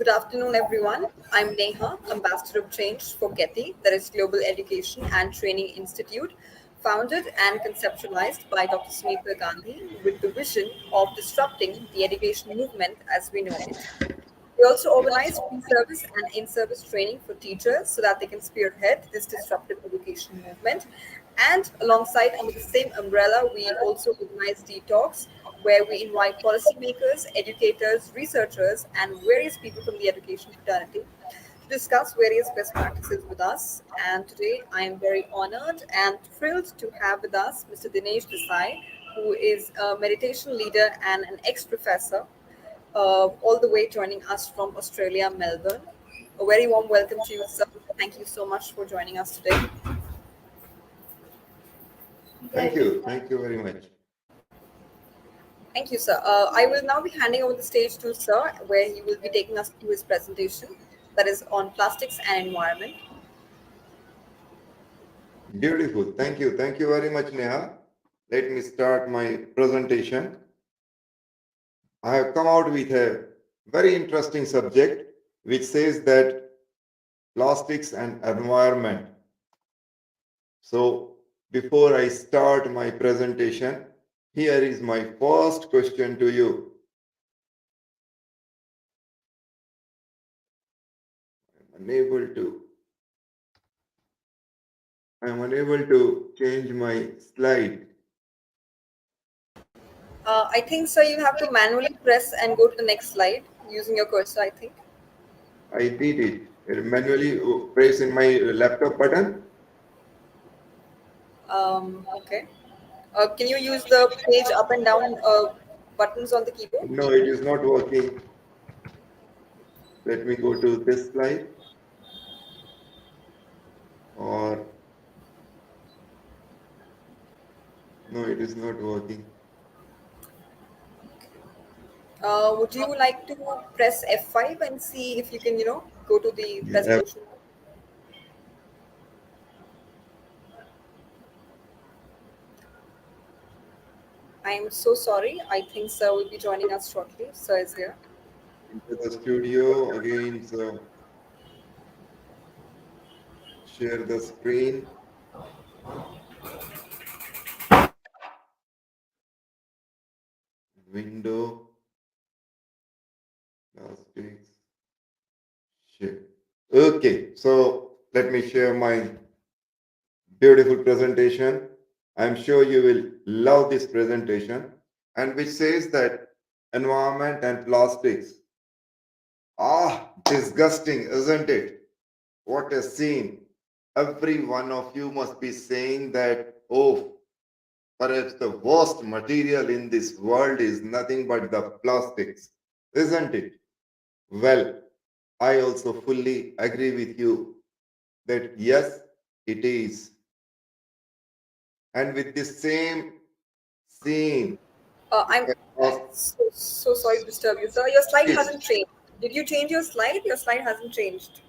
Good afternoon, everyone. I'm Neha, Ambassador of Change for GETI, that is Global Education and Training Institute, founded and conceptualized by Dr. Sunita Gandhi with the vision of disrupting the education movement as we know it. We also organize pre-service and in-service training for teachers so that they can spearhead this disruptive education movement. And alongside, under the same umbrella, we also organize talks where we invite policymakers, educators, researchers, and various people from the education fraternity to discuss various best practices with us. And today, I am very honored and thrilled to have with us Mr. Dinesh Desai, who is a meditation leader and an ex-professor all the way joining us from Australia, Melbourne. A very warm welcome to you, sir. Thank you so much for joining us today. Thank you. Thank you very much. Thank you, sir. I will now be handing over the stage to sir, where he will be taking us through his presentation that is on plastics and environment. Beautiful. Thank you. Thank you very much, Neha. Let me start my presentation. I have come out with a very interesting subject which says that plastics and environment. So before I start my presentation, here is my first question to you. I'm unable to change my slide. I think, sir, you have to manually press and go to the next slide using your cursor, I think. I did it. Manually press in my laptop button. Okay. Can you use the page up and down buttons on the keyboard? No, it is not working. Let me go to this slide. Or no, it is not working. Would you like to press F5 and see if you can, go to the Yeah. presentation? I'm so sorry. I think sir will be joining us shortly. Sir is here. Into the studio again. So share the screen. Window. Plastics. Share. Okay. So let me share my beautiful presentation. I'm sure you will love this presentation, and which says that environment and plastics. Disgusting, isn't it? What a scene. Every one of you must be saying that, oh, perhaps the worst material in this world is nothing but the plastics, isn't it? Well, I also fully agree with you that yes, it is. And with the same scene, I'm of so sorry to disturb you, sir. Your slide this. hasn't changed. Did you change your slide? Your slide hasn't changed.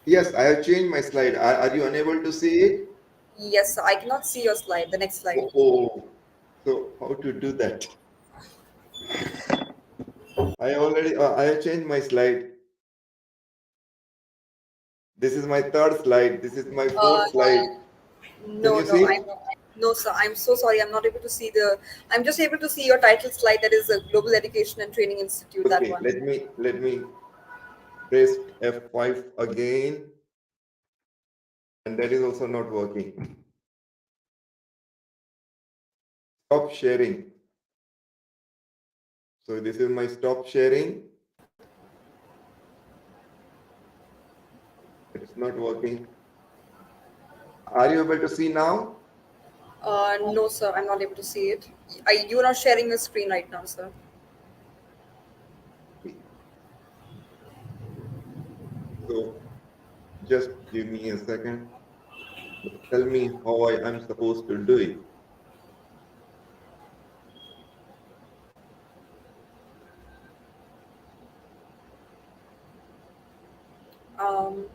Yes, I have changed my slide. Are you unable to see it? Yes, sir. I cannot see your slide. The next slide. Oh, so how to do that? I have changed my slide. This is my third slide. This is my Uh, fourth slide. Can no, you no, see? I'm no, sir. I'm so sorry. I'm not able to see the. I'm just able to see your title slide. That is a Global Education and Training Institute. That Okay, one. let me press F5 again, and that is also not working. Stop sharing. So this is my stop sharing. It's not working. Are you able to see now? No, sir. I'm not able to see it. You're not sharing your screen right now, sir. So just give me a second. Tell me how I am supposed to do it. Um,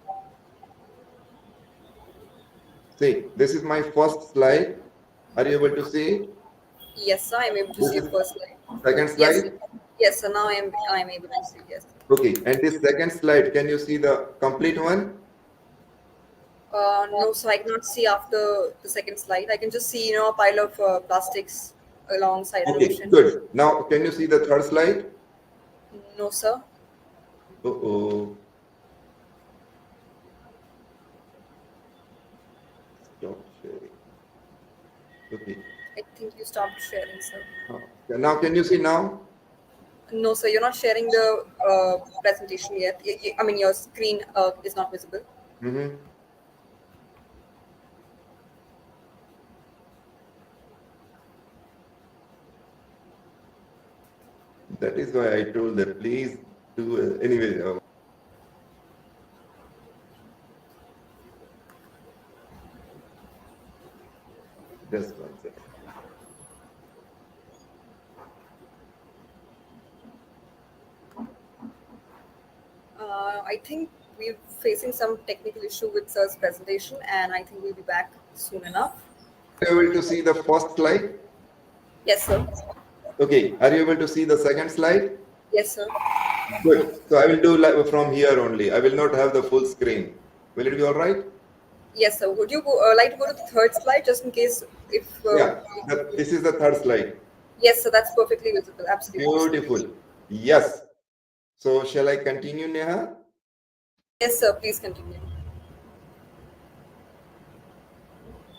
See, this is my first slide. Are you able to see it? yes, sir. I'm able to This see your is first slide. second Yes, sir. slide. Yes, sir. Now I'm able to see. Yes. Okay, and this second slide, can you see the complete one? No, so I cannot see after the second slide. I can just see, a pile of plastics alongside an Okay, ocean. good. Now, can you see the third slide? No, sir. Uh-oh. Stop sharing. Okay. I think you stopped sharing, sir. Now, can you see now? No, sir, you're not sharing the presentation yet. I mean, your screen is not visible. Mhm. That is why I told that please do anyway. Just one second. I think we're facing some technical issue with sir's presentation, and I think we'll be back soon enough. Are you able to see the first slide? Yes, sir. Okay. Are you able to see the second slide? Yes, sir. Good. So I will do like from here only. I will not have the full screen. Will it be all right? Yes, sir. Would you like to go to the third slide just in case if Yeah. This is the third slide. yes, sir, that's perfectly visible. Absolutely, sir. Beautiful. Yes. So shall I continue, Neha? Yes, sir. Please continue.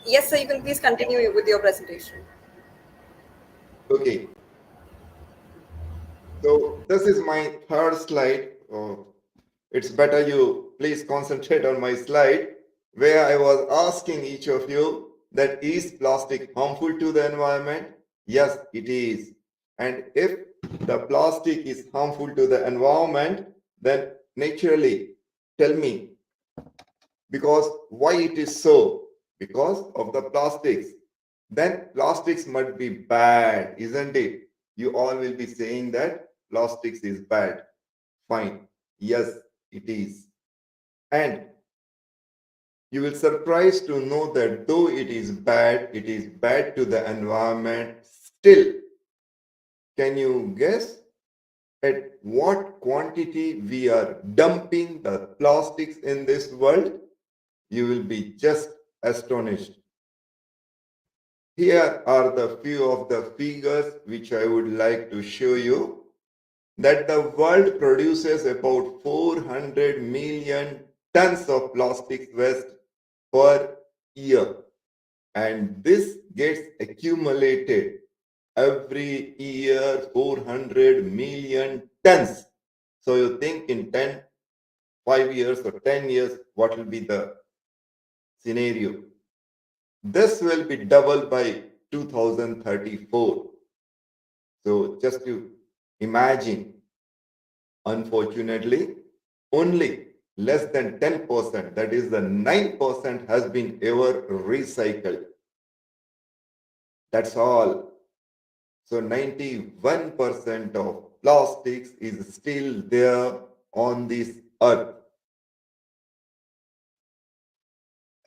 Yes, sir. You can please continue with your presentation. Okay. So this is my third slide. It's better you please concentrate on my slide where I was asking each of you that is plastic harmful to the environment? Yes, it is. And if the plastic is harmful to the environment, then naturally tell me because why it is so? Because of the plastics. Then plastics must be bad, isn't it? You all will be saying that plastics is bad. Fine. Yes, it is. And you will surprise to know that though it is bad to the environment. Still, can you guess at what quantity we are dumping the plastics in this world? You will be just astonished. Here are the few of the figures which I would like to show you that the world produces about 400 million tons of plastic waste per year, and this gets accumulated every year 400 million tons. So you think in 5 years or 10 years what will be the scenario? This will be doubled by 2034. So just to imagine, unfortunately, only less than 10%, that is the 9% has been ever recycled. That's all. So 91% of plastics is still there on this earth.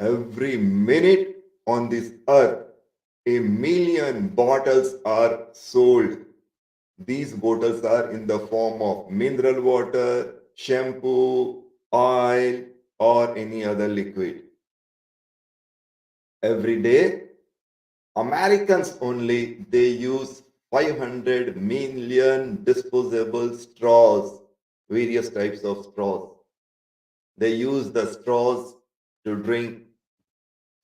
Every minute on this earth, a million bottles are sold. These bottles are in the form of mineral water, shampoo, oil, or any other liquid. Every day, Americans only they use 500 million disposable straws, various types of straws. They use the straws to drink,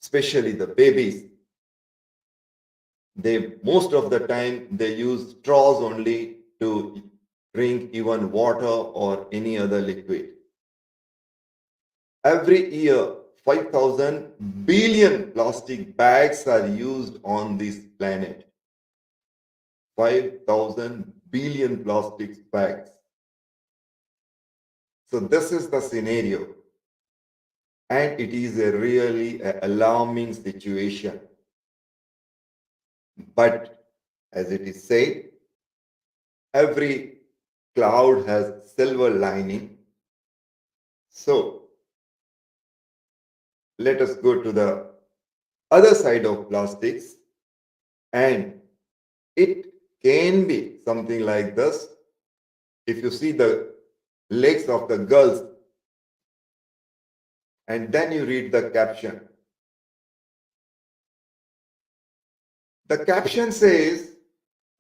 especially the babies. They most of the time they use straws only to drink even water or any other liquid. Every year, 5,000 billion plastic bags are used on this planet. 5,000 billion plastic bags. So this is the scenario. And it is a really alarming situation. But as it is said, every cloud has silver lining. So let us go to the other side of plastics, and it can be something like this. If you see the legs of the girls, and then you read the caption. The caption says,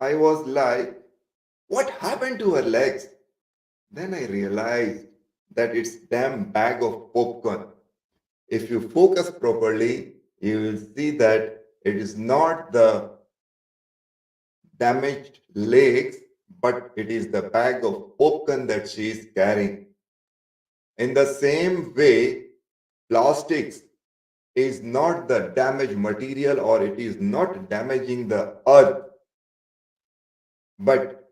I was like, what happened to her legs? Then I realized that it's damn bag of popcorn. If you focus properly, you will see that it is not the damaged legs, but it is the bag of popcorn that she is carrying. In the same way, plastics is not the damaged material or it is not damaging the earth, but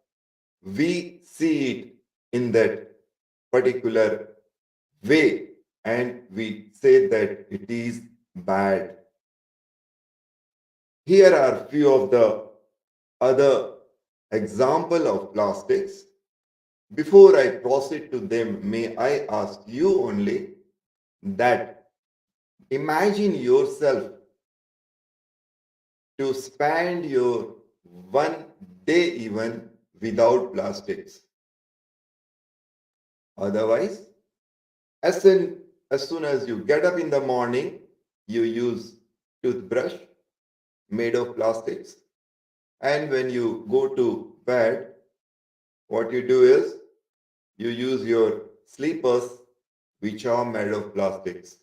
we see it in that particular way and we say that it is bad. Here are few of the other example of plastics. Before I proceed to them, may I ask you only that imagine yourself to spend your one day even without plastics. Otherwise, as soon, as soon as you get up in the morning, you use toothbrush made of plastics. And when you go to bed, what you do is you use your sleepers, which are made of plastics.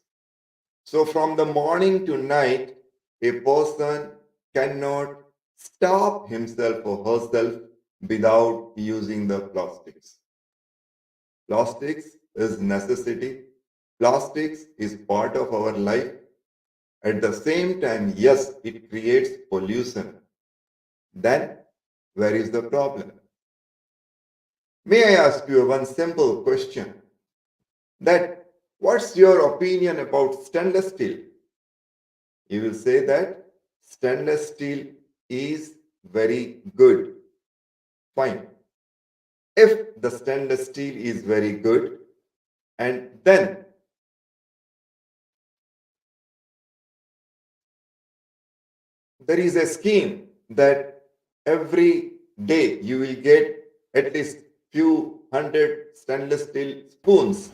So from the morning to night, a person cannot stop himself or herself without using the plastics. Plastics is necessity. Plastics is part of our life. At the same time, yes, it creates pollution. Then, where is the problem? May I ask you one simple question? That what's your opinion about stainless steel? You will say that stainless steel is very good. Fine. If the stainless steel is very good, and then there is a scheme that every day you will get at least few hundred stainless steel spoons.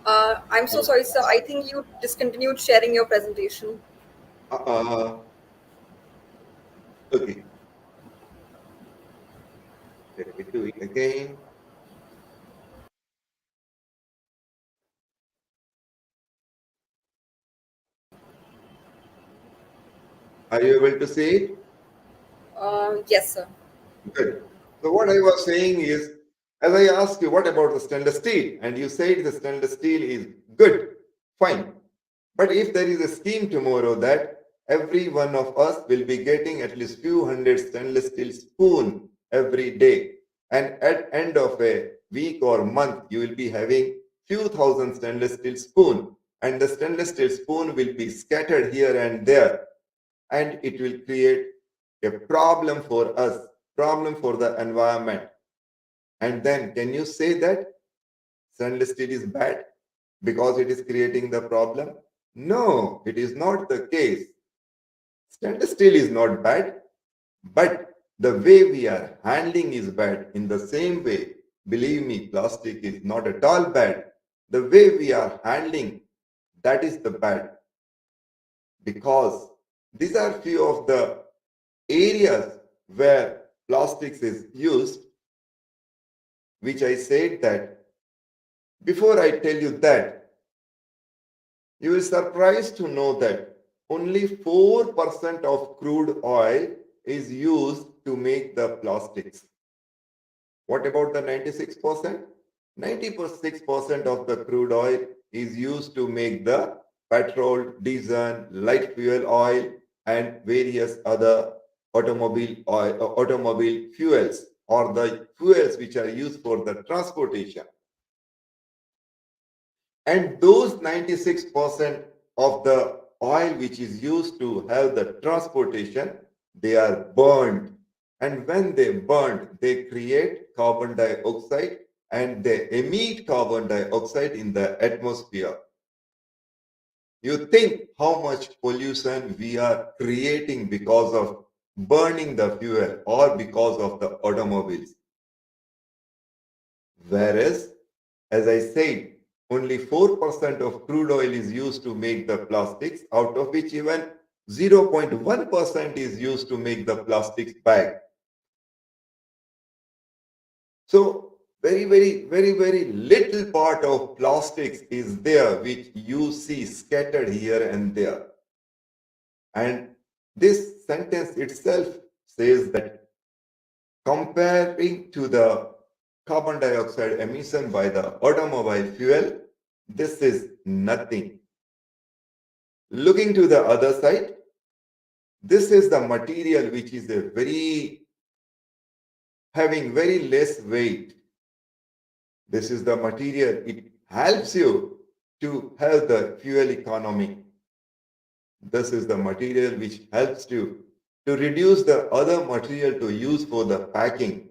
I'm so sorry, sir. I think you discontinued sharing your presentation. Uh, okay, let me do it again. Are you able to see it? Yes, sir. Good. So what I was saying is, as I asked you, what about the stainless steel? And you said the stainless steel is good, fine. But if there is a scheme tomorrow that every one of us will be getting at least few hundred stainless steel spoon every day, and at end of a week or month, you will be having few thousand stainless steel spoon, and the stainless steel spoon will be scattered here and there, and it will create a problem for us, problem for the environment. And then can you say that stainless steel is bad because it is creating the problem? No, it is not the case. Stainless steel is not bad, but the way we are handling is bad. In the same way, believe me, plastic is not at all bad. The way we are handling, that is the bad, because these are few of the areas where plastics is used, which I said that before I tell you that, you will surprised to know that only 4% of crude oil is used to make the plastics. What about the 96%? 96% of the crude oil is used to make the petrol, diesel, light fuel oil, and various other automobile oil, automobile fuels, or the fuels which are used for the transportation. And those 96% of the oil which is used to have the transportation, they are burned. And when they burn, they create carbon dioxide and they emit carbon dioxide in the atmosphere. You think how much pollution we are creating because of burning the fuel or because of the automobiles. Whereas As I said, only 4% of crude oil is used to make the plastics, out of which even 0.1% is used to make the plastics bag. So very little part of plastics is there which you see scattered here and there. And this sentence itself says that comparing to the carbon dioxide emission by the automobile fuel, this is nothing. Looking to the other side, this is the material which is a very having very less weight. This is the material. It helps you to have the fuel economy. This is the material which helps you to reduce the other material to use for the packing.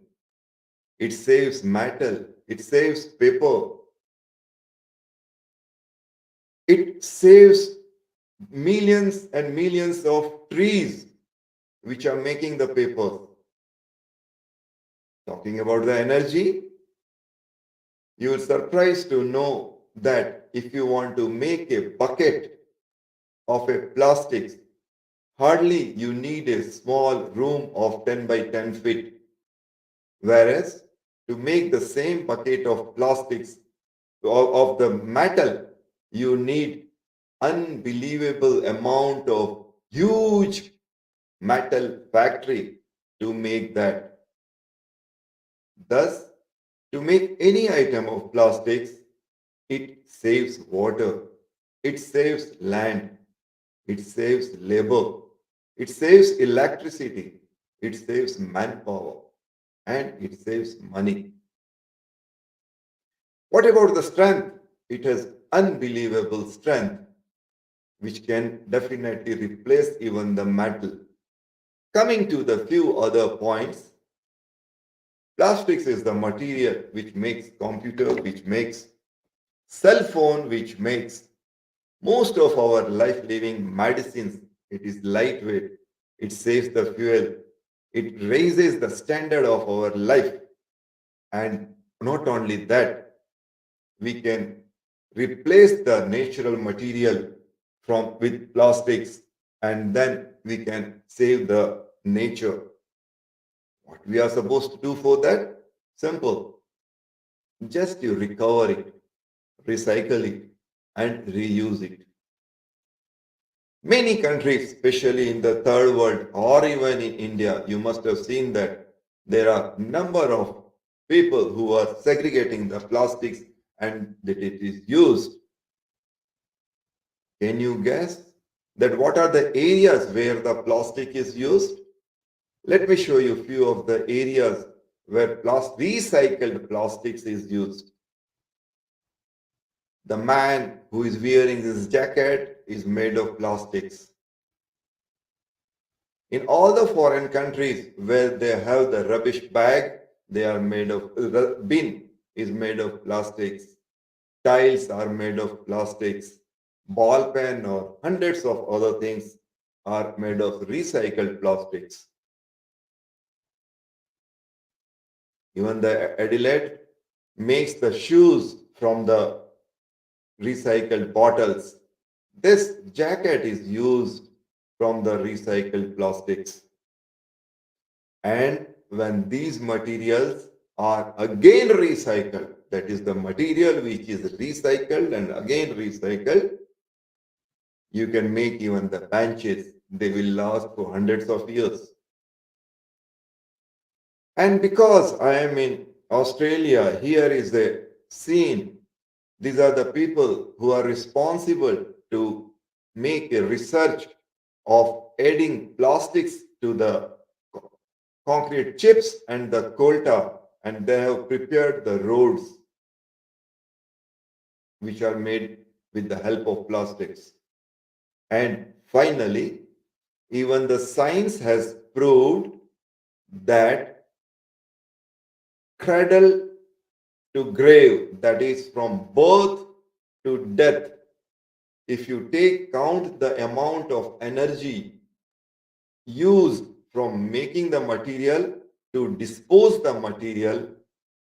It saves metal. It saves paper. It saves millions and millions of trees which are making the papers. Talking about the energy, you will surprised to know that if you want to make a bucket of a plastics, hardly you need a small room of 10 by 10 feet. Whereas to make the same bucket of plastics of the metal, you need unbelievable amount of huge metal factory to make that. Thus, to make any item of plastics, it saves water, it saves land, it saves labor, it saves electricity, it saves manpower, and it saves money. What about the strength? It has unbelievable strength, which can definitely replace even the metal. Coming to the few other points, plastics is the material which makes computer, which makes cell phone, which makes most of our life living medicines. It is lightweight, it saves the fuel, it raises the standard of our life. And not only that, we can replace the natural material from with plastics, and then we can save the nature. What we are supposed to do for that? Simple. Just you recover it, recycle it, and reuse it. Many countries, especially in the third world or even in India, you must have seen that there are number of people who are segregating the plastics and that it is used. Can you guess that what are the areas where the plastic is used? Let me show you a few of the areas where recycled plastics is used. The man who is wearing this jacket is made of plastics. In all the foreign countries where they have the rubbish bag, they are made of bin is made of plastics. Tiles are made of plastics. Ball pen or hundreds of other things are made of recycled plastics. Even the Adelaide makes the shoes from the recycled bottles. This jacket is used from the recycled plastics. And when these materials are again recycled, that is the material which is recycled and again recycled, you can make even the benches. They will last for hundreds of years. And because I am in Australia, here is the scene. These are the people who are responsible to make a research of adding plastics to the concrete chips and the coal tar, and they have prepared the roads which are made with the help of plastics. And finally, even the science has proved that cradle to grave, that is from birth to death, if you take count the amount of energy used from making the material to dispose the material,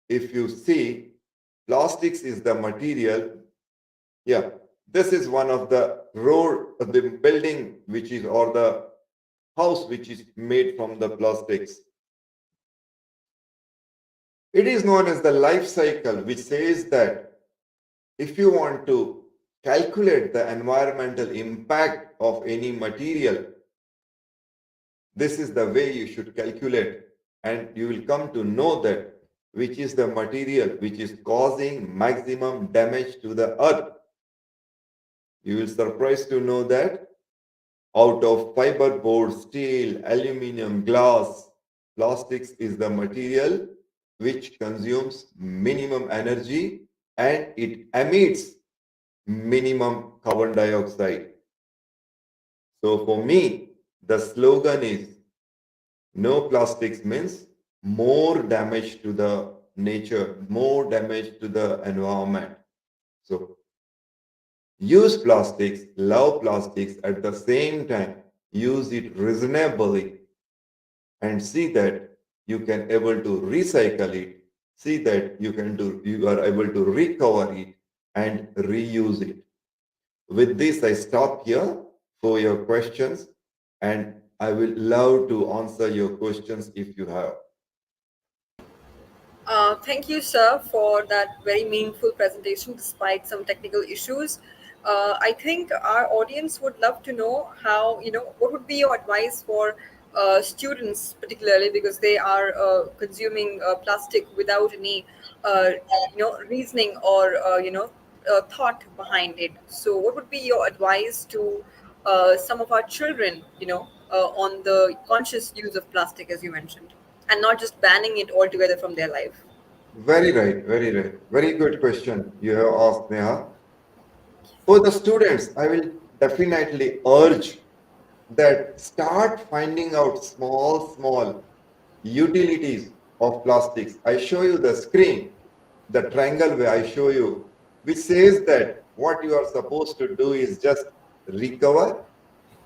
if you see plastics is the material. Yeah, this is one of the road, the building which is, or the house which is made from the plastics. It is known as the life cycle, which says that if you want to calculate the environmental impact of any material, this is the way you should calculate, and you will come to know that which is the material which is causing maximum damage to the earth. You will surprised to know that out of fiberboard, steel, aluminum, glass, plastics is the material which consumes minimum energy and it emits minimum carbon dioxide. So for me, the slogan is no plastics means more damage to the nature, more damage to the environment. So use plastics, love plastics at the same time, use it reasonably and see that you can able to recycle it, see that you are able to recover it and reuse it. With this, I stop here for your questions, and I will love to answer your questions if you have. Thank you, sir, for that very meaningful presentation despite some technical issues. I think our audience would love to know how, what would be your advice for students, particularly because they are consuming plastic without any, uh, reasoning or, thought behind it. So, what would be your advice to some of our children, on the conscious use of plastic, as you mentioned, and not just banning it altogether from their life? Very right, very right. Very good question you have asked, Neha. For the students, I will definitely urge that start finding out small utilities of plastics. I show you the screen, the triangle way I show you, which says that what you are supposed to do is just recover,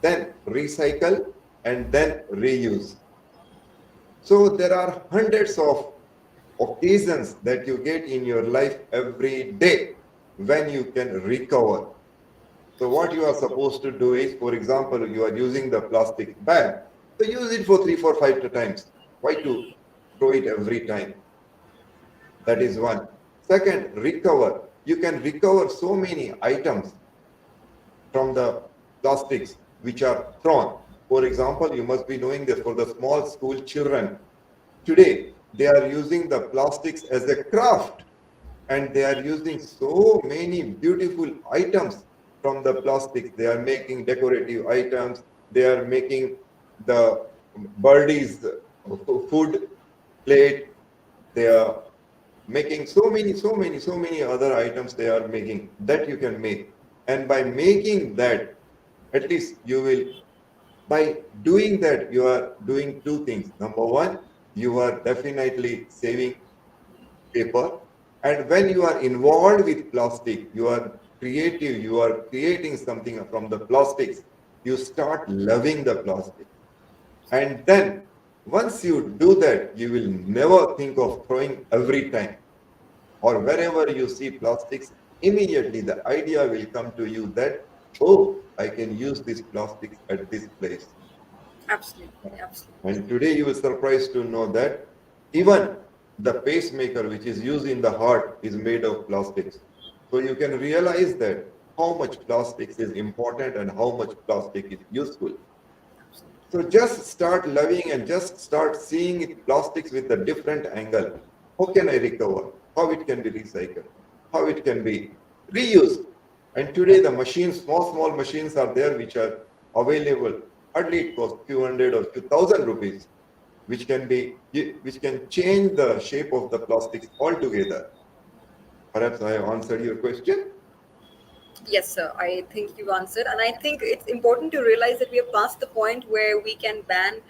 then recycle, and then reuse. So there are hundreds of occasions that you get in your life every day when you can recover. So what you are supposed to do is, for example, you are using the plastic bag, so use it for 3, 4, 5 times. Why to throw it every time? That is one. Second, recover. You can recover so many items from the plastics which are thrown. For example, you must be knowing that for the small school children, today they are using the plastics as a craft, and they are using so many beautiful items from the plastics. They are making decorative items, they are making the birdies food plate, they are making so many other items they are making that you can make. And by making that, at least you will, by doing that, you are doing two things. Number one, you are definitely saving paper. And when you are involved with plastic, you are creative, you are creating something from the plastics, you start loving the plastic. And then once you do that, you will never think of throwing every time or wherever you see plastics. Immediately the idea will come to you that, oh, I can use this plastics at this place. Absolutely, absolutely. And today you will surprised to know that even the pacemaker which is used in the heart is made of plastics. So you can realize that how much plastics is important and how much plastic is useful. So just start loving and just start seeing it plastics with a different angle. How can I recover? How it can be recycled? How it can be reused? And today the machines, small machines are there which are available. Hardly it costs few hundred or few thousand rupees, which can change the shape of the plastics altogether. Perhaps I have answered your question. Yes, sir. I think you answered, and I think it's important to realize that we are past the point where we can ban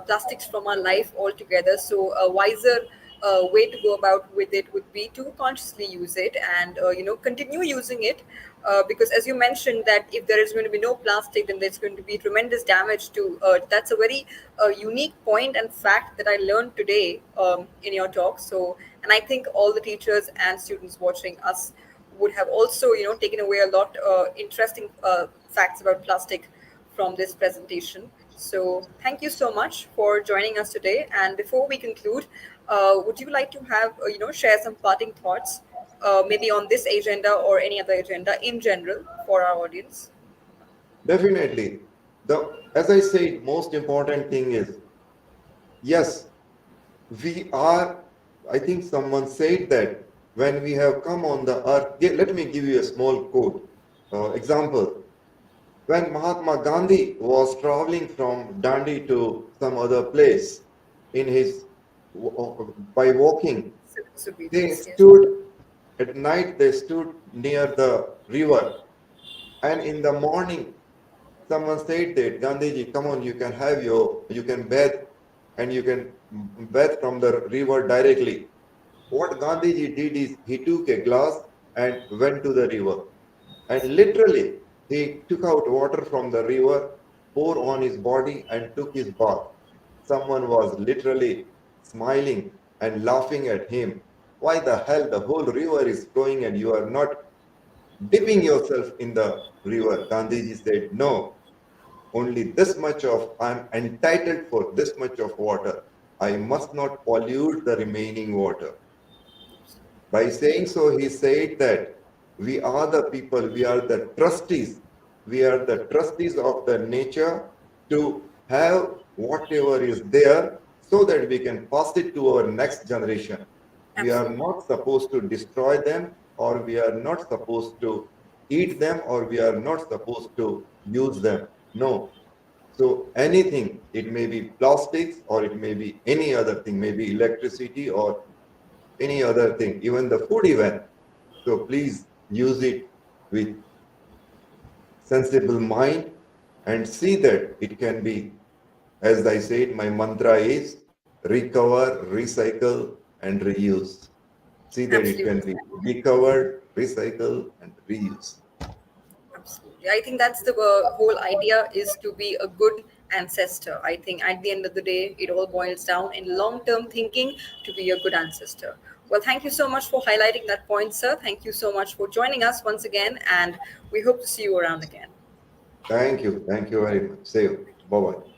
plastics from our life altogether. So, wiser way to go about with it would be to consciously use it and continue using it, because as you mentioned that if there is going to be no plastic, then there's going to be tremendous damage to earth. That's a very unique point and fact that I learned today in your talk. So, and I think all the teachers and students watching us would have also taken away a lot interesting facts about plastic from this presentation. So thank you so much for joining us today. And before we conclude, would you like to have share some parting thoughts, maybe on this agenda or any other agenda in general for our audience? Definitely. As I said, most important thing is, yes, we are, I think someone said that when we have come on the earth, let me give you a small quote, example. When Mahatma Gandhi was traveling from Dandi to some other place in his by walking, Civil they disobedience, yes. stood at night. They stood near the river, and in the morning, someone said that Gandhiji, come on, you can bathe, and you can bathe from the river directly. What Gandhiji did is he took a glass and went to the river. And literally, he took out water from the river, poured on his body, and took his bath. Someone was literally smiling and laughing at him. Why the hell the whole river is flowing and you are not dipping yourself in the river? Gandhiji said, no, only this much of, I'm entitled for this much of water. I must not pollute the remaining water. By saying so, he said that we are the people, we are the trustees. We are the trustees of the nature to have whatever is there so that we can pass it to our next generation. We are Absolutely. not supposed to destroy them, or we are not supposed to eat them, or we are not supposed to use them. No. So anything, it may be plastics or it may be any other thing, maybe electricity or any other thing, even the food even. So please use it with sensible mind and see that it can be, as I said, my mantra is recover, recycle, and reuse. See that it can Absolutely. be recovered, recycle, and reuse. Absolutely. I think that's the whole idea, is to be a good ancestor. I think at the end of the day, it all boils down in long term thinking to be a good ancestor. Well, thank you so much for highlighting that point, sir. Thank you so much for joining us once again, and we hope to see you around again. Thank you. Thank you very much. See you. Bye bye.